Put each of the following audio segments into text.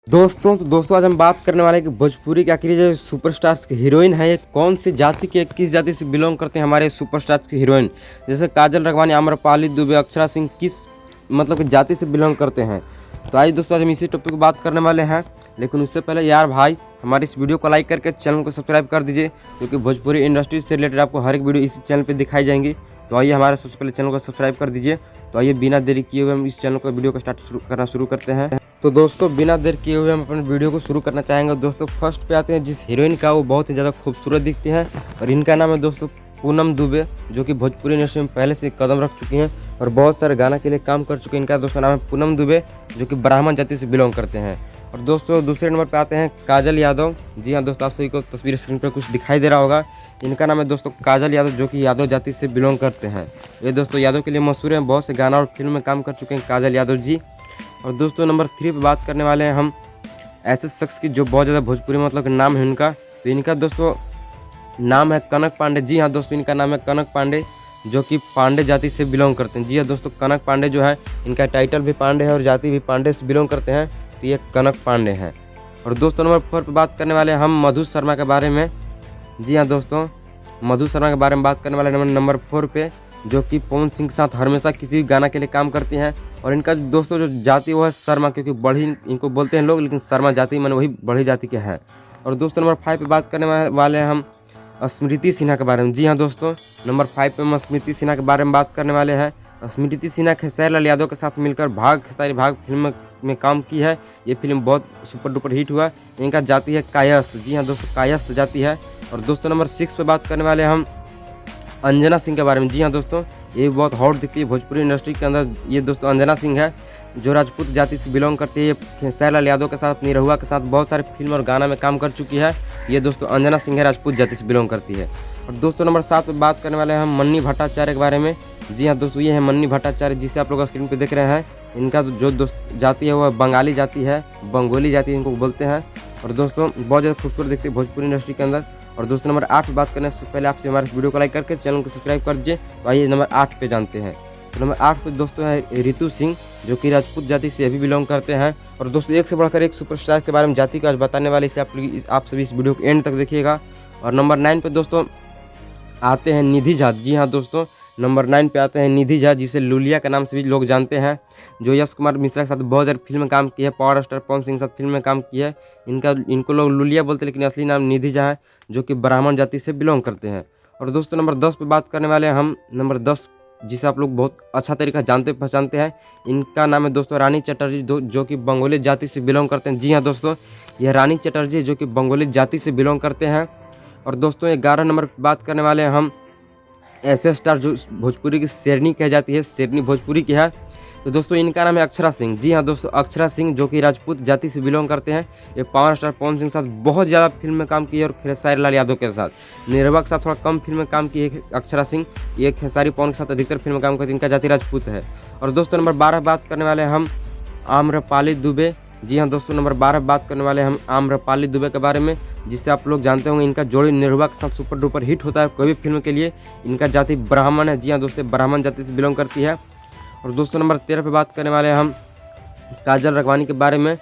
दोस्तों आज हम बात करने वाले हैं कि भोजपुरी की आखिरी जो सुपरस्टार्स की हीरोइन है ये कौन सी जाति के, किस जाति से बिलोंग करते हैं हमारे सुपरस्टार्स की हीरोइन। जैसे काजल राघवानी, आम्रपाली दुबे, अक्षरा सिंह किस मतलब कि जाति से बिलोंग करते हैं। तो आज दोस्तों आज हम इसी टॉपिक पर बात करने वाले हैं, लेकिन उससे पहले यार भाई हमारे इस वीडियो को लाइक करके चैनल को सब्सक्राइब कर दीजिए, क्योंकि भोजपुरी इंडस्ट्री से रिलेटेड आपको हर एक वीडियो इसी चैनल पर दिखाई जाएंगी। तो आइए हमारे सबसे पहले चैनल को सब्सक्राइब कर दीजिए। तो आइए बिना देरी किए हुए हम इस चैनल को वीडियो को करना शुरू करते हैं। तो दोस्तों बिना देर किए हुए हम अपने वीडियो को शुरू करना चाहेंगे। दोस्तों फर्स्ट पे आते हैं जिस हीरोइन का, वो बहुत ही ज़्यादा खूबसूरत दिखती हैं और इनका नाम है दोस्तों पूनम दुबे, जो कि भोजपुरी इंडस्ट्री में पहले से कदम रख चुकी हैं और बहुत सारे गाना के लिए काम कर चुके हैं। इनका दोस्तों नाम है पूनम दुबे, जो कि ब्राह्मण जाति से बिलोंग करते हैं। और दोस्तों दूसरे नंबर पर आते हैं काजल यादव। जी हाँ दोस्तों, आप सभी को तस्वीर स्क्रीन पर कुछ दिखाई दे रहा होगा। इनका नाम है दोस्तों काजल यादव, जो कि यादव जाति से बिलोंग करते हैं। ये दोस्तों यादव के लिए मशहूर हैं, बहुत से गाना और फिल्म में काम कर चुके हैं काजल यादव जी। और दोस्तों नंबर 3 पे बात करने वाले हैं हम ऐसे शख्स की जो बहुत ज़्यादा भोजपुरी मतलब कि नाम है उनका। तो इनका दोस्तों नाम है कनक पांडे। जी हाँ दोस्तों, इनका नाम है कनक पांडे, जो कि पांडे जाति से बिलोंग करते हैं। जी हाँ दोस्तों, कनक पांडे जो है इनका टाइटल भी पांडे है और जाति भी पांडे से बिलोंग करते हैं। तो ये कनक पांडे हैं। और दोस्तों नंबर 4 पर बात करने वाले हैं हम मधु शर्मा के बारे में। जी हाँ दोस्तों, मधु शर्मा के बारे में बात करने वाले नंबर 4 पे, जो कि पवन सिंह के साथ हमेशा किसी गाना के लिए काम करती हैं। और इनका दोस्तों जो जाति वो है शर्मा, क्योंकि बड़ी इनको बोलते हैं लोग, लेकिन शर्मा जाति माने वही बड़ी जाति के हैं। और दोस्तों नंबर 5 पे बात करने वाले हैं हम स्मृति सिन्हा के बारे में। जी हाँ दोस्तों, नंबर 5 पे हम स्मृति सिन्हा के बारे में बात करने वाले हैं। स्मृति सिन्हा खेसारी लाल यादव के साथ मिलकर खेसारी भाग फिल्म में काम की है। ये फिल्म बहुत सुपर डुपर हिट हुआ। इनका जाति है कायस्थ। जी हाँ दोस्तों, कायस्थ जाति है। और दोस्तों नंबर 6 पे बात करने वाले हम अंजना सिंह के बारे में। जी हाँ दोस्तों, ये बहुत हॉट दिखती है भोजपुरी इंडस्ट्री के अंदर। ये दोस्तों अंजना सिंह है, जो राजपूत जाति से बिलोंग करती है। ये खेसारी लाल यादव के साथ, निरहुआ के साथ बहुत सारे फिल्म और गाना में काम कर चुकी है। ये दोस्तों अंजना सिंह है, राजपूत जाति से बिलोंग करती है। और दोस्तों नंबर 7 पे बात करने वाले हैं हम मन्नी भट्टाचार्य के बारे में। जी हाँ दोस्तों, ये है मन्नी भट्टाचार्य, जिसे आप लोग स्क्रीन पर देख रहे हैं। इनका जो दोस्त जाति है वह बंगाली जाति है, बंगोली जाति इनको बोलते हैं। और दोस्तों बहुत ज़्यादा खूबसूरत दिखती है भोजपुरी इंडस्ट्री के अंदर। और दोस्तों नंबर 8 पे बात करने से पहले आपसे हमारे वीडियो को लाइक करके चैनल को सब्सक्राइब कर दीजिए। तो आइए नंबर 8 पे जानते हैं। तो नंबर 8 पे दोस्तों है ऋतु सिंह, जो कि राजपूत जाति से भी बिलोंग करते हैं। और दोस्तों एक से बढ़कर एक सुपरस्टार के बारे में जाति का आज बताने वाले, इसलिए आप सभी इस वीडियो को एंड तक देखिएगा। और नंबर 9 पे दोस्तों आते हैं निधि झा। जी हाँ दोस्तों, नंबर 9 पे आते हैं निधि झा, जिसे लुलिया के नाम से भी लोग जानते हैं, जो यश कुमार मिश्रा के साथ बहुत सारी फिल्म में काम की है। पावर स्टार पवन सिंह के साथ फिल्म में काम की है। इनको लोग लुलिया बोलते हैं, लेकिन असली नाम निधि झा है, जो कि ब्राह्मण जाति से बिलोंग करते हैं। और दोस्तों नंबर 10 पे बात करने वाले हैं हम नंबर 10, जिसे आप लोग बहुत अच्छा तरीका जानते पहचानते हैं। इनका नाम है दोस्तों रानी चटर्जी, जो कि बंगोली जाति से बिलोंग करते हैं। जी हाँ दोस्तों, यह रानी चटर्जी जो कि बंगोली जाति से बिलोंग करते हैं। और दोस्तों 11 नंबर पर बात करने वाले हैं हम ऐसे स्टार, जो भोजपुरी की शेरनी कह जाती है, शेरनी भोजपुरी की है। तो दोस्तों इनका नाम है अक्षरा सिंह। जी हाँ दोस्तों, अक्षरा सिंह जो कि राजपूत जाति से बिलोंग करते हैं। ये पावर स्टार पवन सिंह के साथ बहुत ज़्यादा फिल्म में काम की है और खेसारी लाल यादव के साथ, निरहुआ के साथ थोड़ा कम फिल्म में काम की है अक्षरा सिंह। ये खेसारी पवन के साथ अधिकतर फिल्म में काम करती है। इनका जाति राजपूत है। और दोस्तों नंबर 12 बात करने वाले हैं हम आम्रपाली दुबे। जी हाँ दोस्तों, नंबर 12 बात करने वाले हम आम्रपाली दुबे के बारे में, जिससे आप लोग जानते होंगे इनका जोड़ी निरहुआ के साथ सुपर डुपर हिट होता है कोई भी फिल्म के लिए। इनका जाति ब्राह्मण है। जी हाँ दोस्तों, ब्राह्मण जाति से बिलोंग करती है। और दोस्तों नंबर 13 पे बात करने वाले हैं हम काजल राघवानी के बारे में।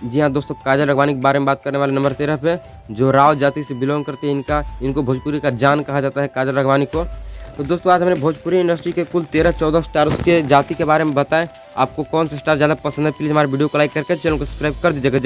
जी हाँ दोस्तों, काजल राघवानी के बारे में बात करने वाले नंबर 13 पे, जो राव जाति से बिलोंग करती है। इनको भोजपुरी का जान कहा जाता है काजल राघवानी को। तो दोस्तों आज हमने भोजपुरी इंडस्ट्री के कुल 13-14 स्टार उसके जाति के बारे में बताएं। आपको कौन सा स्टार ज़्यादा पसंद है, प्लीज़ हमारे वीडियो को लाइक करके चैनल को सब्सक्राइब कर दीजिएगा।